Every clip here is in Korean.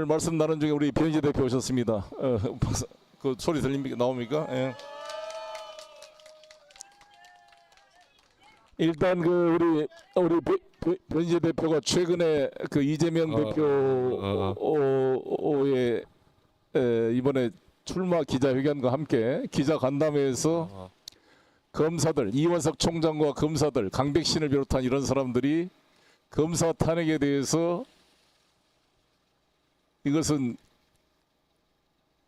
말씀 나눈 중에 우리 변희재 대표 오셨습니다. 그 소리 들립니까? 나옵니까? 예. 일단 그 우리 변희재 대표가 최근에 그 이재명 대표의 이번에 출마 기자회견과 함께 기자 간담회에서 검사들, 이원석 총장과 검사들, 강백신을 비롯한 이런 사람들이 검사 탄핵에 대해서 이것은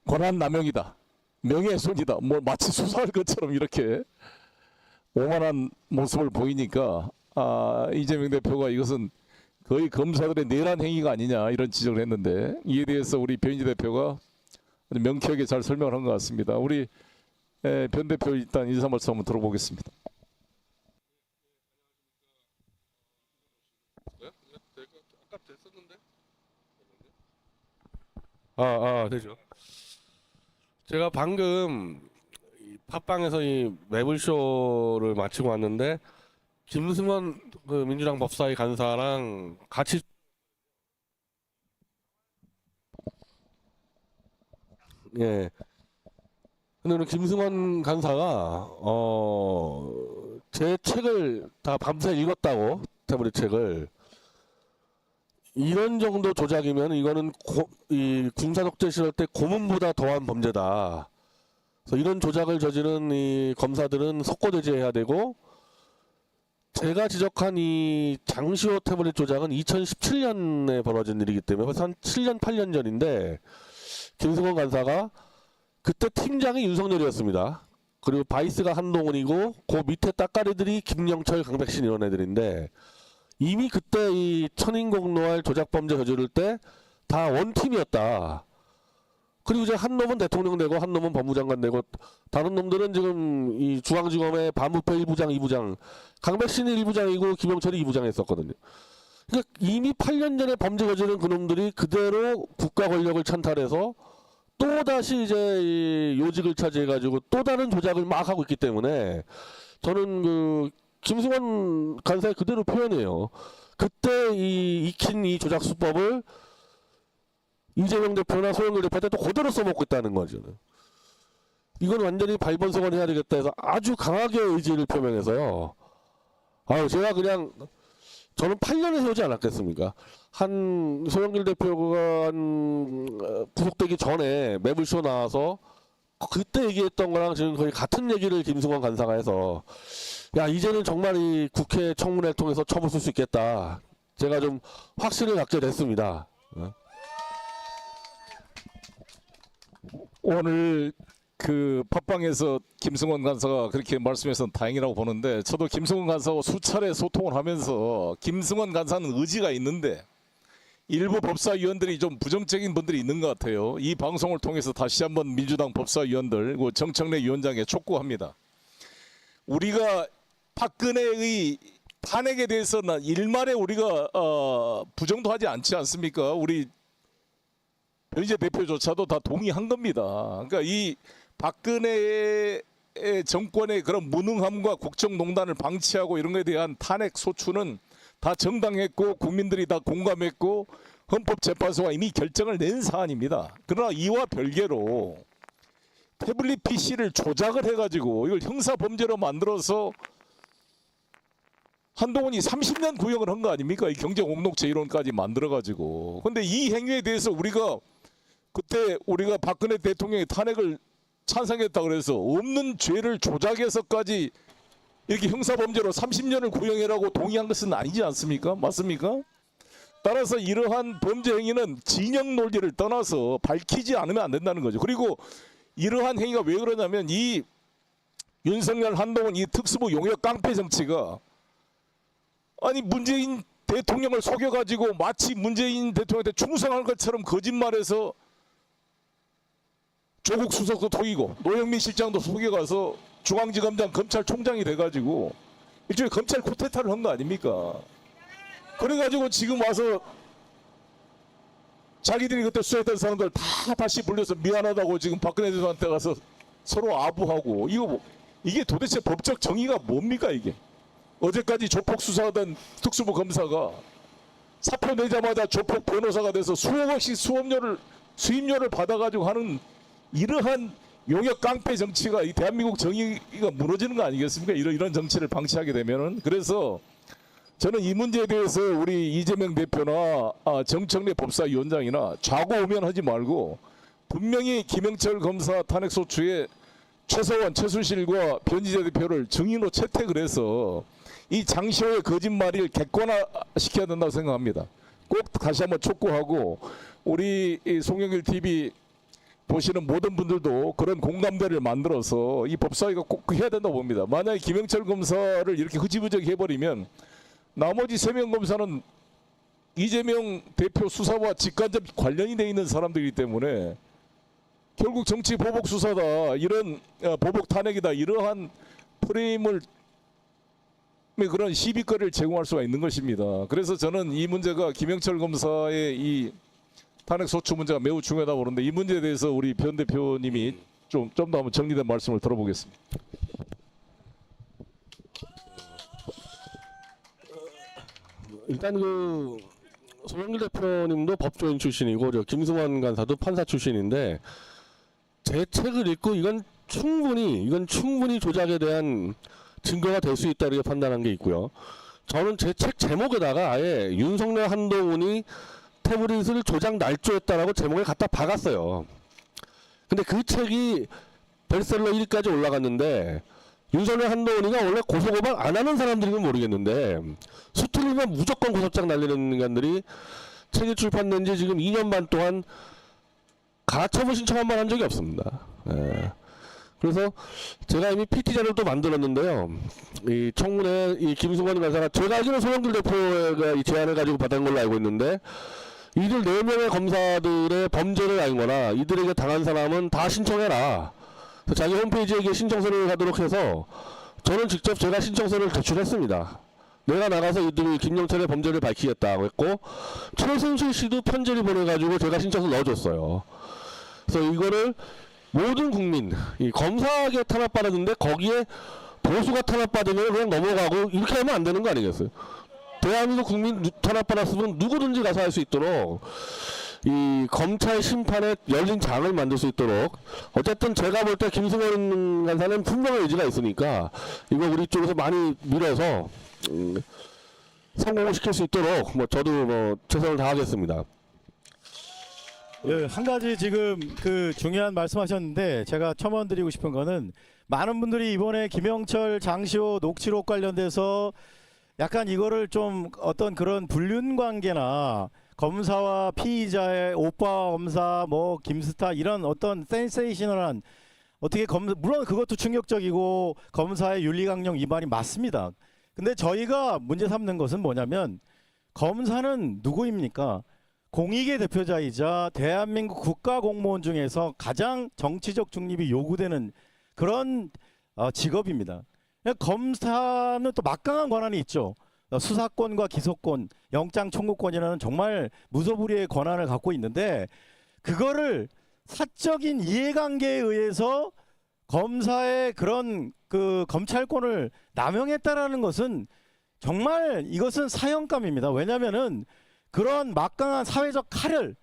권한남용이다, 명예훼손이다, 뭐 마치 수사할 것처럼 이렇게 오만한 모습을 보이니까 이재명 대표가 이것은 거의 검사들의 내란 행위가 아니냐 이런 지적을 했는데, 이에 대해서 우리 변희재 대표가 아주 명쾌하게 잘 설명을 한 것 같습니다. 우리 변 대표 일단 인사 말씀 한번 들어보겠습니다. 아까 됐었는데. 되죠. 제가 방금 팟빵에서 이 매블쇼를 마치고 왔는데 김승원 그 민주당 법사위 간사랑 같이 예. 근데 오늘 김승원 간사가 제 책을 다 밤새 읽었다고, 태블릿 책을. 이런 정도 조작이면 이거는 이 군사독재 시절 때 고문보다 더한 범죄다. 그래서 이런 조작을 저지른 이 검사들은 석고대죄해야 되고, 제가 지적한 이 장시호 태블릿 조작은 2017년에 벌어진 일이기 때문에 벌써 한 7년 8년 전인데, 김승원 간사가 그때 팀장이 윤석열이었습니다. 그리고 바이스가 한동훈이고 그 밑에 따까리들이 김영철, 강백신 이런 애들인데, 이미 그때 이 천인공노할 조작범죄 저지를 때 다 원팀이었다. 그리고 이제 한 놈은 대통령 되고 한 놈은 법무장관 되고 다른 놈들은 지금 이 중앙지검의 반부패 1부장, 2부장, 강백신이 1부장이고 김영철이 2부장 했었거든요. 그러니까 이미 8년 전에 범죄 저지른 그놈들이 그대로 국가 권력을 찬탈해서 또다시 이제 이 요직을 차지해가지고 또 다른 조작을 막 하고 있기 때문에 저는 그 김승원 간사의 그대로 표현해요. 그때 이 익힌 이 조작 수법을 이재명 대표나 소영길 대표한테 또 그대로 써먹고 있다는 거죠. 이건 완전히 발본성을 해야 되겠다 해서 아주 강하게 의지를 표명해서요. 제가 그냥 저는 8년을 해오지 않았겠습니까? 한 소영길 대표가 구속되기 전에 매불쇼 나와서 그때 얘기했던 거랑 지금 거의 같은 얘기를 김승원 간사가 해서, 야 이제는 정말 이 국회 청문회를 통해서 처벌 쓸 수 있겠다. 제가 좀 확신을 갖게 됐습니다. 오늘 그 팟빵에서 김승원 간사가 그렇게 말씀해서 다행이라고 보는데, 저도 김승원 간사하고 수차례 소통을 하면서 김승원 간사는 의지가 있는데 일부 법사위원들이 좀 부정적인 분들이 있는 것 같아요. 이 방송을 통해서 다시 한번 민주당 법사위원들, 정청래 위원장에 촉구합니다. 우리가 박근혜의 탄핵에 대해서는 일말에 우리가 부정도 하지 않지 않습니까? 우리 변희재 대표조차도 다 동의한 겁니다. 그러니까 이 박근혜 정권의 그런 무능함과 국정농단을 방치하고 이런 것에 대한 탄핵 소추는 다 정당했고 국민들이 다 공감했고 헌법재판소가 이미 결정을 낸 사안입니다. 그러나 이와 별개로 태블릿 PC를 조작을 해가지고 이걸 형사범죄로 만들어서 한동훈이 30년 구형을 한 거 아닙니까? 이 경제공동체 이론까지 만들어가지고. 근데 이 행위에 대해서 우리가 그때 우리가 박근혜 대통령의 탄핵을 찬성했다 그래서 없는 죄를 조작해서까지 이렇게 형사범죄로 30년을 구형해라고 동의한 것은 아니지 않습니까? 맞습니까? 따라서 이러한 범죄 행위는 진영 논리를 떠나서 밝히지 않으면 안 된다는 거죠. 그리고 이러한 행위가 왜 그러냐면 이 윤석열, 한동훈 이 특수부 용역 깡패 정치가 아니 문재인 대통령을 속여가지고 마치 문재인 대통령한테 충성할 것처럼 거짓말해서 조국 수석도 속이고 노영민 실장도 속여가서 중앙지검장 검찰총장이 돼가지고 일종의 검찰 쿠데타를 한 거 아닙니까? 그래가지고 지금 와서 자기들이 그때 수사했던 사람들 다 다시 불려서 미안하다고 지금 박근혜 대통령한테 가서 서로 아부하고, 이게 도대체 법적 정의가 뭡니까 이게? 어제까지 조폭 수사하던 특수부 검사가 사표 내자마자 조폭 변호사가 돼서 수억씩 수임료를 받아가지고 하는 이러한 용역 깡패 정치가 이 대한민국 정의가 무너지는 거 아니겠습니까? 이런 정치를 방치하게 되면은. 그래서 저는 이 문제에 대해서 우리 이재명 대표나 정청래 법사위원장이나 좌고우면하지 말고 분명히 김영철 검사 탄핵소추에 최서원, 최순실과 변희재 대표를 증인으로 채택을 해서 이 장시호의 거짓말을 객관화시켜야 된다고 생각합니다. 꼭 다시 한번 촉구하고 우리 이 송영길 TV 보시는 모든 분들도 그런 공감대를 만들어서 이 법사위가 꼭 해야 된다고 봅니다. 만약에 김영철 검사를 이렇게 흐지부지 해버리면 나머지 3명 검사는 이재명 대표 수사와 직간접 관련이 돼 있는 사람들이기 때문에 결국 정치 보복 수사다, 이런 보복 탄핵이다, 이러한 프레임을 그런 시비거리를 제공할 수가 있는 것입니다. 그래서 저는 이 문제가 김영철 검사의 이 탄핵 소추 문제가 매우 중요하다고 보는데 이 문제에 대해서 우리 변 대표님이 좀 더 한번 정리된 말씀을 들어보겠습니다. 일단 그 송영길 대표님도 법조인 출신이고 저 김승원 간사도 판사 출신인데 제 책을 읽고 이건 충분히 조작에 대한 증거가 될 수 있다 이렇게 판단한 게 있고요. 저는 제 책 제목에다가 아예 윤석열 한동훈이 태블릿을 조작 날조했다라고 제목을 갖다 박았어요. 근데 그 책이 베스트셀러 1위까지 올라갔는데 윤석열 한동훈이가 원래 고소고발 안 하는 사람들이면 모르겠는데 수틀리면 무조건 고소장 날리는 인간들이 책이 출판된 지 지금 2년 반 동안 가처분 신청 한 번 한 적이 없습니다. 예. 그래서 제가 이미 PT 자료도 만들었는데요. 이 청문회 이 김승원 간사가 제가 알기로는 송영길 대표가 이 제안을 가지고 받은 걸로 알고 있는데 이들 4명의 검사들의 범죄를 알거나 이들에게 당한 사람은 다 신청해라. 그래서 자기 홈페이지에 신청서를 하도록 해서 저는 직접 제가 신청서를 제출했습니다. 내가 나가서 이들 김영철의 범죄를 밝히겠다고 했고 최순실 씨도 편지를 보내가지고 제가 신청서 넣어줬어요. 그래서 이거를 모든 국민, 이 검사에게 탄압받았는데 거기에 보수가 탄압받으면 그냥 넘어가고 이렇게 하면 안 되는 거 아니겠어요? 대한민국 국민 탄압받았으면 누구든지 가서 할 수 있도록 이 검찰 심판에 열린 장을 만들 수 있도록 어쨌든 제가 볼 때 김승원 간사는 분명한 의지가 있으니까 이거 우리 쪽에서 많이 밀어서 성공을 시킬 수 있도록 뭐 저도 뭐 최선을 다하겠습니다. 예, 한 가지 지금 그 중요한 말씀하셨는데 제가 첨언드리고 싶은 거는 많은 분들이 이번에 김영철, 장시호 녹취록 관련돼서 약간 이거를 좀 어떤 그런 불륜 관계나 검사와 피의자의 오빠 검사 뭐 김스타 이런 어떤 센세이셔널한 어떻게 물론 그것도 충격적이고 검사의 윤리강령 위반이 맞습니다. 근데 저희가 문제 삼는 것은 뭐냐면 검사는 누구입니까? 공익의 대표자이자 대한민국 국가공무원 중에서 가장 정치적 중립이 요구되는 그런 직업입니다. 검사는 또 막강한 권한이 있죠. 수사권과 기소권, 영장 청구권이라는 정말 무소불위의 권한을 갖고 있는데 그거를 사적인 이해관계에 의해서 검사의 그런 그 검찰권을 남용했다라는 것은 정말 이것은 사형감입니다. 왜냐하면은 그런 막강한 사회적 칼을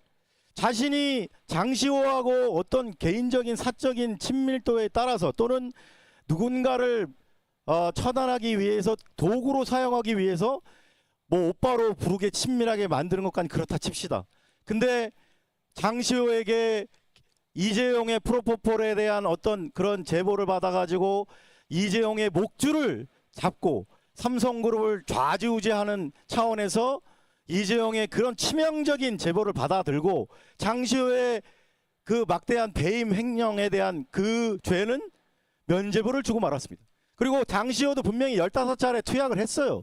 자신이 장시호하고 어떤 개인적인 사적인 친밀도에 따라서 또는 누군가를 처단하기 위해서 도구로 사용하기 위해서 뭐 오빠로 부르게 친밀하게 만드는 것까지 그렇다 칩시다. 근데 장시호에게 이재용의 프로포폴에 대한 어떤 그런 제보를 받아가지고 이재용의 목줄을 잡고 삼성그룹을 좌지우지하는 차원에서 이재용의 그런 치명적인 제보를 받아들고 장시호의 그 막대한 배임 횡령에 대한 그 죄는 면죄부를 주고 말았습니다. 그리고 장시호도 분명히 15차례 투약을 했어요.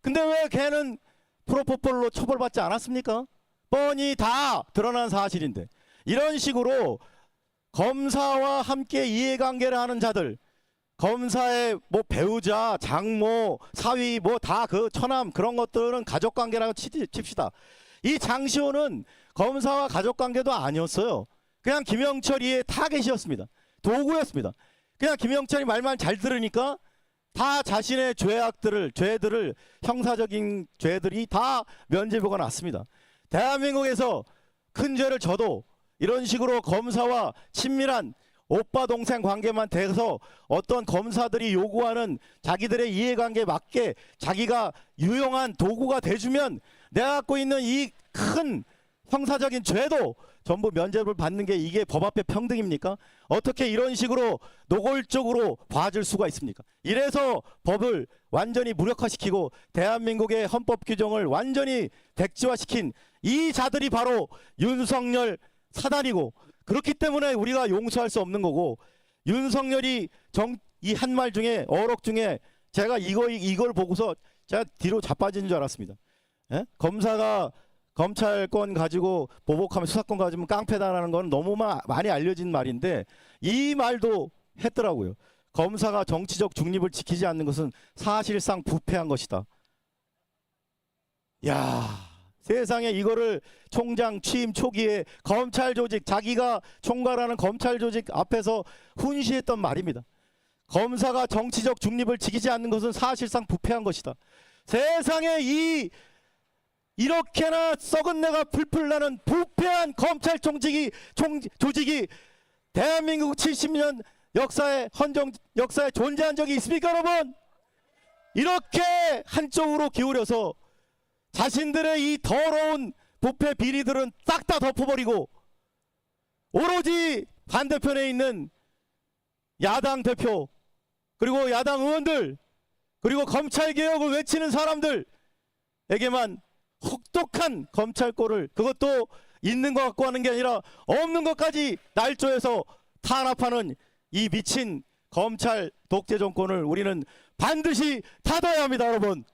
근데 왜 걔는 프로포폴로 처벌받지 않았습니까? 뻔히 다 드러난 사실인데 이런 식으로 검사와 함께 이해관계를 하는 자들 검사의 뭐 배우자, 장모, 사위 뭐 다 그 처남 그런 것들은 가족관계라고 칩시다. 이 장시호는 검사와 가족관계도 아니었어요. 그냥 김영철이의 타겟이었습니다. 도구였습니다. 그냥 김영철이 말만 잘 들으니까 다 자신의 죄들을 형사적인 죄들이 다 면죄부가 났습니다. 대한민국에서 큰 죄를 져도 이런 식으로 검사와 친밀한 오빠 동생 관계만 돼서 어떤 검사들이 요구하는 자기들의 이해관계에 맞게 자기가 유용한 도구가 돼주면 내가 갖고 있는 이 큰 형사적인 죄도 전부 면죄부를 받는 게 이게 법 앞에 평등입니까? 어떻게 이런 식으로 노골적으로 봐줄 수가 있습니까? 이래서 법을 완전히 무력화시키고 대한민국의 헌법 규정을 완전히 백지화시킨 이 자들이 바로 윤석열 사단이고, 그렇기 때문에 우리가 용서할 수 없는 거고, 윤석열이 이 한 말 중에 어록 중에 제가 이걸 보고서 제가 뒤로 자빠지는 줄 알았습니다. 예? 검사가 검찰권 가지고 보복하면 수사권 가지면 깡패다라는 건 너무 많이 알려진 말인데 이 말도 했더라고요. 검사가 정치적 중립을 지키지 않는 것은 사실상 부패한 것이다. 야, 세상에 이거를 총장 취임 초기에 검찰 조직, 자기가 총괄하는 검찰 조직 앞에서 훈시했던 말입니다. 검사가 정치적 중립을 지키지 않는 것은 사실상 부패한 것이다. 세상에 이렇게나 썩은 내가 풀풀 나는 부패한 검찰 조직이 대한민국 70년 역사에 존재한 적이 있습니까, 여러분? 이렇게 한쪽으로 기울여서 자신들의 이 더러운 부패 비리들은 싹 다 덮어버리고 오로지 반대편에 있는 야당 대표 그리고 야당 의원들 그리고 검찰개혁을 외치는 사람들에게만 혹독한 검찰권을, 그것도 있는 것 같고 하는 게 아니라 없는 것까지 날조해서 탄압하는 이 미친 검찰 독재 정권을 우리는 반드시 닫아야 합니다, 여러분.